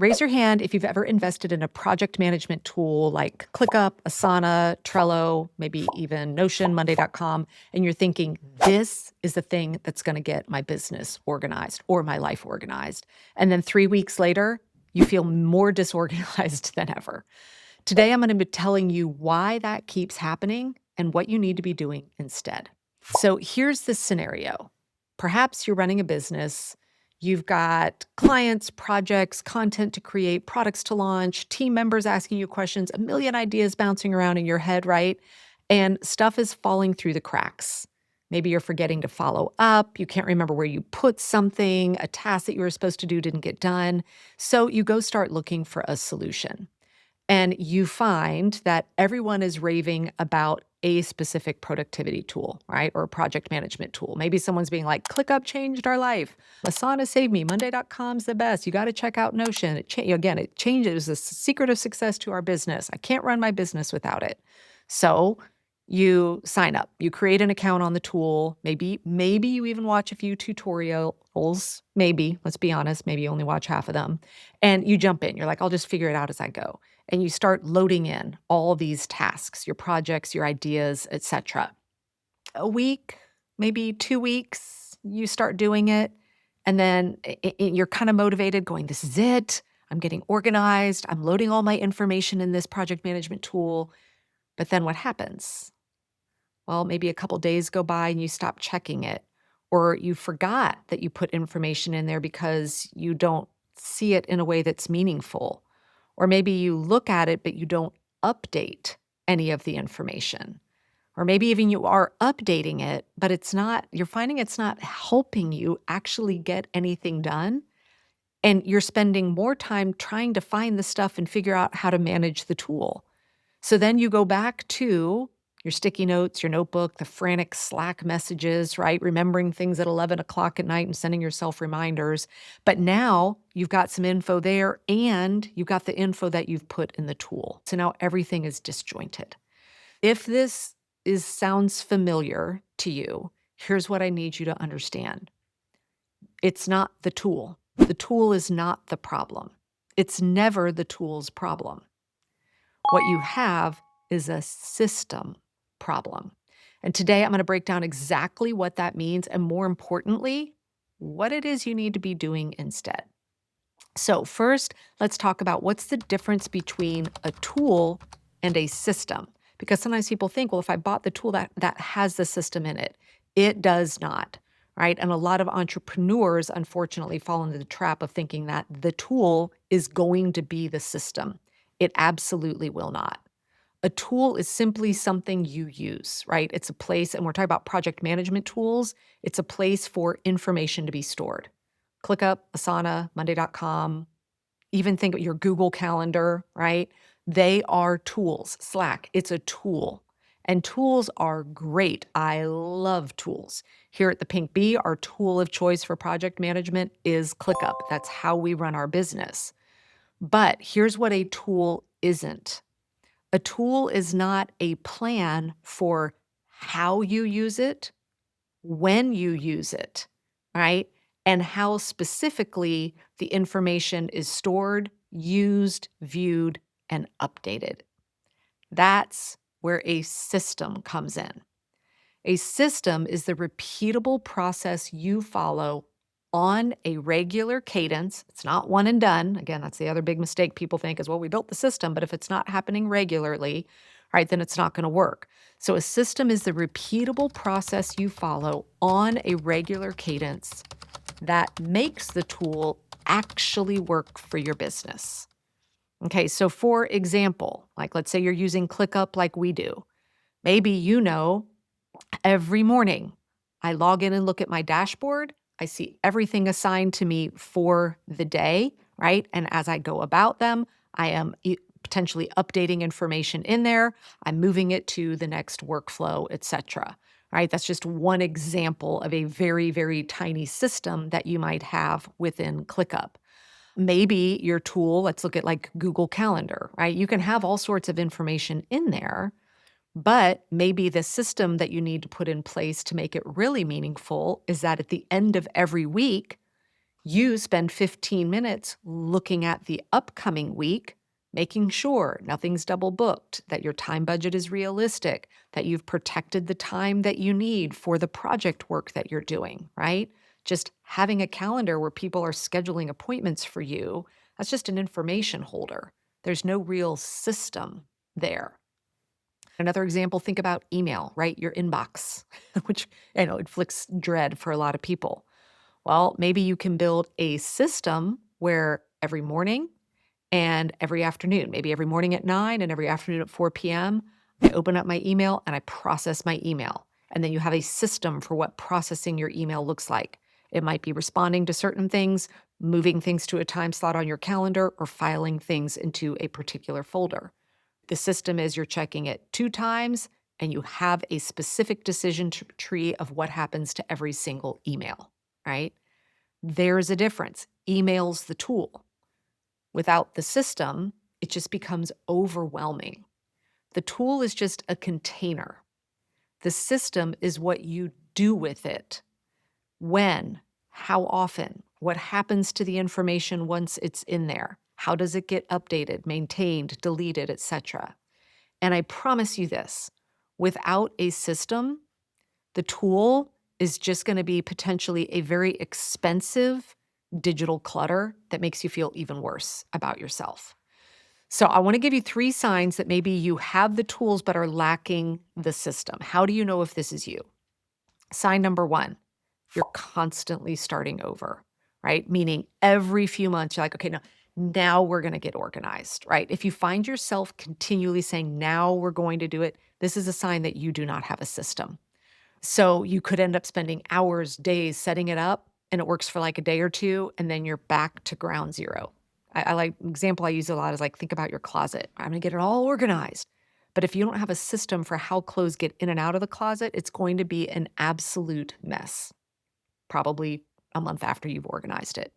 Raise your hand if you've ever invested in a project management tool like ClickUp, Asana, Trello, maybe even Notion, Monday.com, and you're thinking, this is the thing that's going to get my business organized or my life organized. And then 3 weeks later, you feel more disorganized than ever. Today, I'm going to be telling you why that keeps happening and what you need to be doing instead. So here's the scenario. Perhaps you're running a business. You've got clients, projects, content to create, products to launch, team members asking you questions, a million ideas bouncing around in your head, right? And stuff is falling through the cracks. Maybe you're forgetting to follow up. You can't remember where you put something. A task that you were supposed to do didn't get done. So you go start looking for a solution. And you find that everyone is raving about a specific productivity tool, right? Or a project management tool. Maybe someone's being like, ClickUp changed our life. Asana saved me. Monday.com's the best. You got to check out Notion. It changes the secret of success to our business. I can't run my business without it. So you sign up. You create an account on the tool. Maybe you even watch a few tutorials. Maybe, let's be honest, maybe you only watch half of them. And you jump in. You're like, I'll just figure it out as I go. And you start loading in all these tasks, your projects, your ideas, etc. A week, maybe 2 weeks, you start doing it. And then you're kind of motivated going, this is it. I'm getting organized. I'm loading all my information in this project management tool. But then what happens? Well, maybe a couple days go by and you stop checking it, or you forgot that you put information in there because you don't see it in a way that's meaningful. Or maybe you look at it, but you don't update any of the information. Or maybe even you are updating it, but you're finding it's not helping you actually get anything done. And you're spending more time trying to find the stuff and figure out how to manage the tool. So then you go back to your sticky notes, your notebook, the frantic Slack messages, right? Remembering things at 11 o'clock at night and sending yourself reminders. But now you've got some info there and you've got the info that you've put in the tool. So now everything is disjointed. If this sounds familiar to you, here's what I need you to understand. It's not the tool. The tool is not the problem. It's never the tool's problem. What you have is a system problem. And today I'm going to break down exactly what that means and, more importantly, what it is you need to be doing instead. So first, let's talk about what's the difference between a tool and a system. Because sometimes people think, well, if I bought the tool that has the system in it, it does not, right? And a lot of entrepreneurs, unfortunately, fall into the trap of thinking that the tool is going to be the system. It absolutely will not. A tool is simply something you use, right? It's a place, and we're talking about project management tools. It's a place for information to be stored. ClickUp, Asana, Monday.com, even think of your Google Calendar, right? They are tools. Slack, it's a tool. And tools are great. I love tools. Here at the Pink Bee, our tool of choice for project management is ClickUp. That's how we run our business. But here's what a tool isn't. A tool is not a plan for how you use it, when you use it, right? And how specifically the information is stored, used, viewed, and updated. That's where a system comes in. A system is the repeatable process you follow on a regular cadence. It's not one and done. Again, that's the other big mistake people think is, well, we built the system, but if it's not happening regularly, right, then it's not going to work. So a system is the repeatable process you follow on a regular cadence that makes the tool actually work for your business. Okay, so for example, like let's say you're using ClickUp like we do. Maybe every morning, I log in and look at my dashboard. I see everything assigned to me for the day, right? And as I go about them, I am potentially updating information in there. I'm moving it to the next workflow, etc. Right? That's just one example of a very, very tiny system that you might have within ClickUp. Maybe your tool, let's look at like Google Calendar, right? You can have all sorts of information in there. But maybe the system that you need to put in place to make it really meaningful is that at the end of every week, You spend 15 minutes looking at the upcoming week, making sure nothing's double booked, that your time budget is realistic, that you've protected the time that you need for the project work that you're doing, right? Just having a calendar where people are scheduling appointments for you, that's just an information holder. There's no real system there. Another example, think about email, right? Your inbox, which inflicts dread for a lot of people. Well, maybe you can build a system where every morning and every afternoon, maybe every morning at 9 and every afternoon at 4 p.m., I open up my email and I process my email. And then you have a system for what processing your email looks like. It might be responding to certain things, moving things to a time slot on your calendar, or filing things into a particular folder. The system is you're checking it 2 times and you have a specific decision tree of what happens to every single email, right? There's a difference. Email's the tool. Without the system, it just becomes overwhelming. The tool is just a container. The system is what you do with it. When, how often, what happens to the information once it's in there? How does it get updated, maintained, deleted, etc.? And I promise you this, without a system, the tool is just going to be potentially a very expensive digital clutter that makes you feel even worse about yourself. So I want to give you 3 signs that maybe you have the tools but are lacking the system. How do you know if this is you? Sign number 1, you're constantly starting over, right? Meaning every few months you're like, okay, now we're going to get organized, right? If you find yourself continually saying, now we're going to do it, this is a sign that you do not have a system. So you could end up spending hours, days setting it up, and it works for like a day or 2, and then you're back to ground zero. I like example I use a lot is like, think about your closet. I'm gonna get it all organized. But if you don't have a system for how clothes get in and out of the closet, it's going to be an absolute mess, probably a month after you've organized it.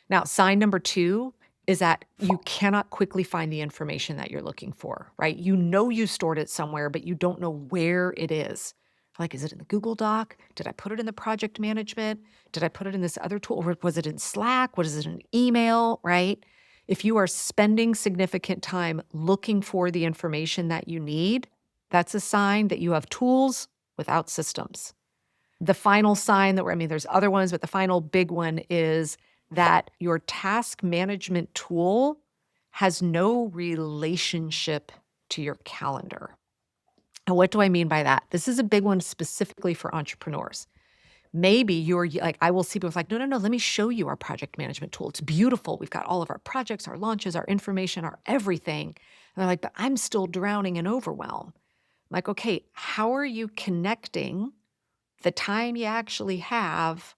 Now, sign number 2 is that you cannot quickly find the information that you're looking for, right? You know you stored it somewhere, but you don't know where it is. Like, is it in the Google Doc? Did I put it in the project management? Did I put it in this other tool? Or was it in Slack? What is it in email, right? If you are spending significant time looking for the information that you need, that's a sign that you have tools without systems. The final sign there's other ones, but the final big one is that your task management tool has no relationship to your calendar. And what do I mean by that? This is a big one specifically for entrepreneurs. Maybe you're like, I will see people like, no, let me show you our project management tool. It's beautiful. We've got all of our projects, our launches, our information, our everything. And they're like, but I'm still drowning in overwhelm. I'm like, okay, how are you connecting the time you actually have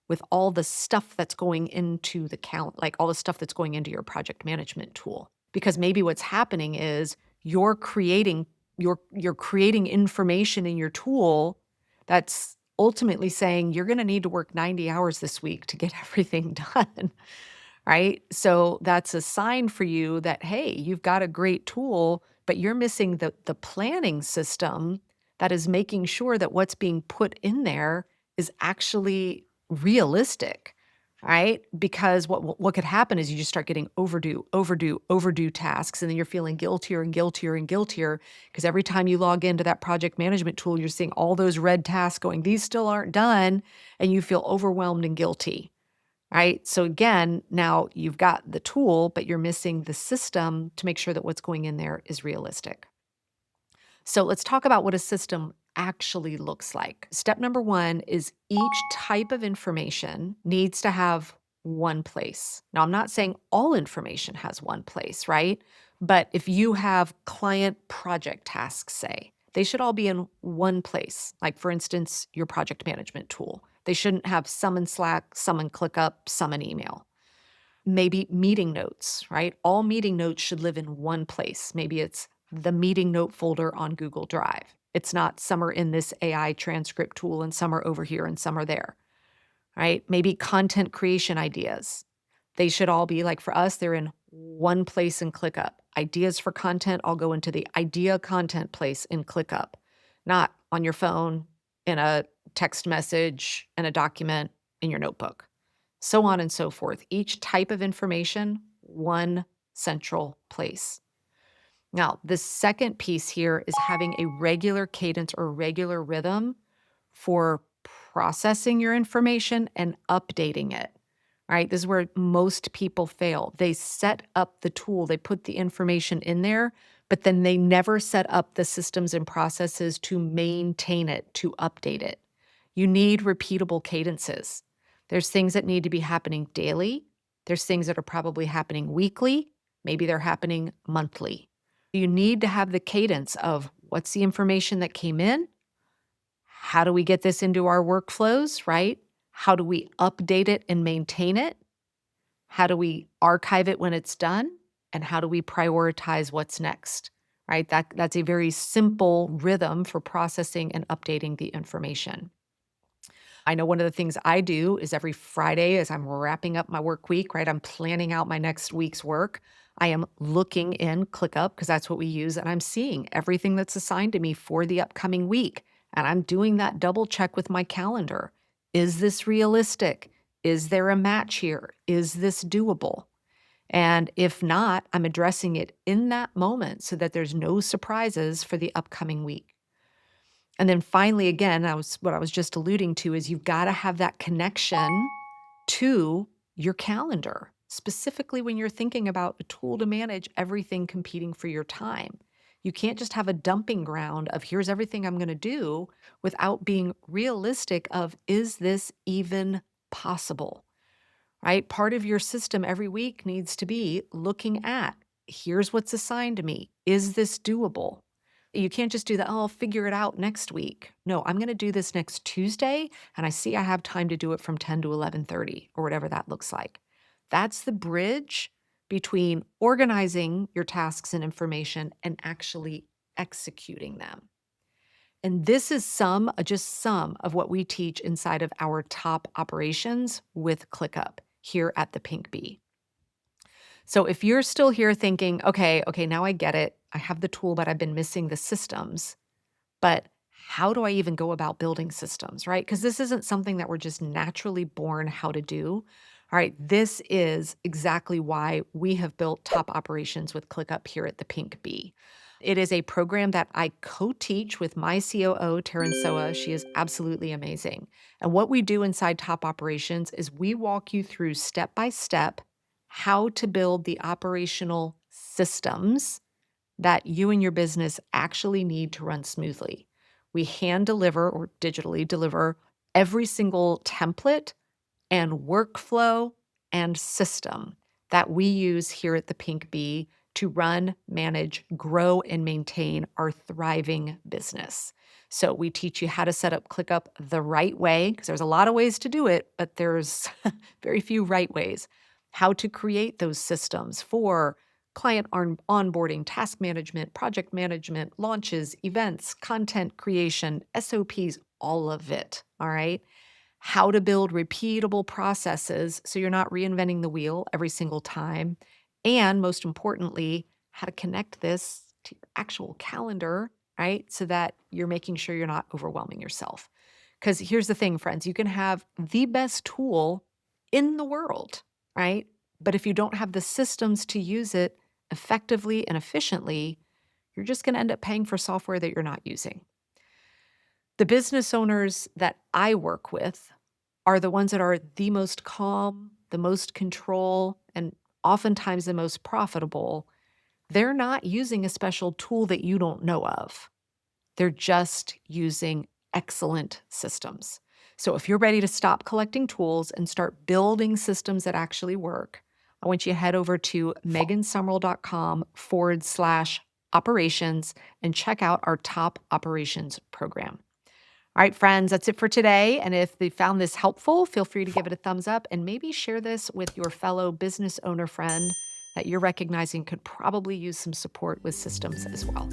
with all the stuff that's going into the like all the stuff that's going into your project management tool? Because maybe what's happening is you're creating information in your tool that's ultimately saying you're going to need to work 90 hours this week to get everything done, right? So that's a sign for you that, hey, you've got a great tool, but you're missing the planning system that is making sure that what's being put in there is actually realistic, right? Because what could happen is you just start getting overdue tasks, and then you're feeling guiltier and guiltier and guiltier because every time you log into that project management tool, you're seeing all those red tasks going, these still aren't done, and you feel overwhelmed and guilty. Right? So again, now you've got the tool, but you're missing the system to make sure that what's going in there is realistic. So let's talk about what a system actually looks like. Step number 1 is each type of information needs to have one place. Now, I'm not saying all information has one place, right? But if you have client project tasks, say, they should all be in one place. Like, for instance, your project management tool. They shouldn't have some in Slack, some in ClickUp, some in email. Maybe meeting notes, right? All meeting notes should live in one place. Maybe it's the meeting note folder on Google Drive. It's not some are in this AI transcript tool and some are over here and some are there, right? Maybe content creation ideas. They should all be like, for us, they're in one place in ClickUp. Ideas for content all go into the idea content place in ClickUp, not on your phone, in a text message, in a document, in your notebook. so on and so forth. Each type of information, one central place. Now, the second piece here is having a regular cadence or regular rhythm for processing your information and updating it. All right, this is where most people fail. They set up the tool, they put the information in there, but then they never set up the systems and processes to maintain it, to update it. You need repeatable cadences. There's things that need to be happening daily. There's things that are probably happening weekly. Maybe they're happening monthly. You need to have the cadence of what's the information that came in? How do we get this into our workflows, right? How do we update it and maintain it? How do we archive it when it's done? And how do we prioritize what's next? Right? That's a very simple rhythm for processing and updating the information. I know one of the things I do is every Friday as I'm wrapping up my work week, right? I'm planning out my next week's work. I am looking in ClickUp because that's what we use, and I'm seeing everything that's assigned to me for the upcoming week. And I'm doing that double check with my calendar. Is this realistic? Is there a match here? Is this doable? And if not, I'm addressing it in that moment so that there's no surprises for the upcoming week. And then finally, again, what I was just alluding to is you've got to have that connection to your calendar, specifically when you're thinking about a tool to manage everything competing for your time. You can't just have a dumping ground of here's everything I'm going to do without being realistic of is this even possible, right? Part of your system every week needs to be looking at here's what's assigned to me. Is this doable? You can't just do that, oh, I'll figure it out next week. No, I'm going to do this next Tuesday, and I see I have time to do it from 10 to 11:30 or whatever that looks like. That's the bridge between organizing your tasks and information and actually executing them. And this is just some of what we teach inside of our top operations with ClickUp here at the Pink Bee. So if you're still here thinking, okay, now I get it. I have the tool, but I've been missing the systems. But how do I even go about building systems, right? Because this isn't something that we're just naturally born how to do. All right, this is exactly why we have built top operations with ClickUp here at the Pink Bee. It is a program that I co-teach with my COO, Taryn Soa. She is absolutely amazing. And what we do inside top operations is we walk you through step by step how to build the operational systems that you and your business actually need to run smoothly. We hand deliver or digitally deliver every single template and workflow and system that we use here at the Pink Bee to run, manage, grow, and maintain our thriving business. So we teach you how to set up ClickUp the right way, because there's a lot of ways to do it, but there's very few right ways. How to create those systems for client onboarding, task management, project management, launches, events, content creation, SOPs, all of it, all right? How to build repeatable processes so you're not reinventing the wheel every single time. And most importantly, how to connect this to your actual calendar, right? So that you're making sure you're not overwhelming yourself. Because here's the thing, friends, you can have the best tool in the world, right? But if you don't have the systems to use it effectively and efficiently, you're just going to end up paying for software that you're not using. The business owners that I work with are the ones that are the most calm, the most control, and oftentimes the most profitable. They're not using a special tool that you don't know of. They're just using excellent systems. So if you're ready to stop collecting tools and start building systems that actually work, I want you to head over to megansumrell.com/operations and check out our top operations program. All right, friends, that's it for today. And if you found this helpful, feel free to give it a thumbs up and maybe share this with your fellow business owner friend that you're recognizing could probably use some support with systems as well.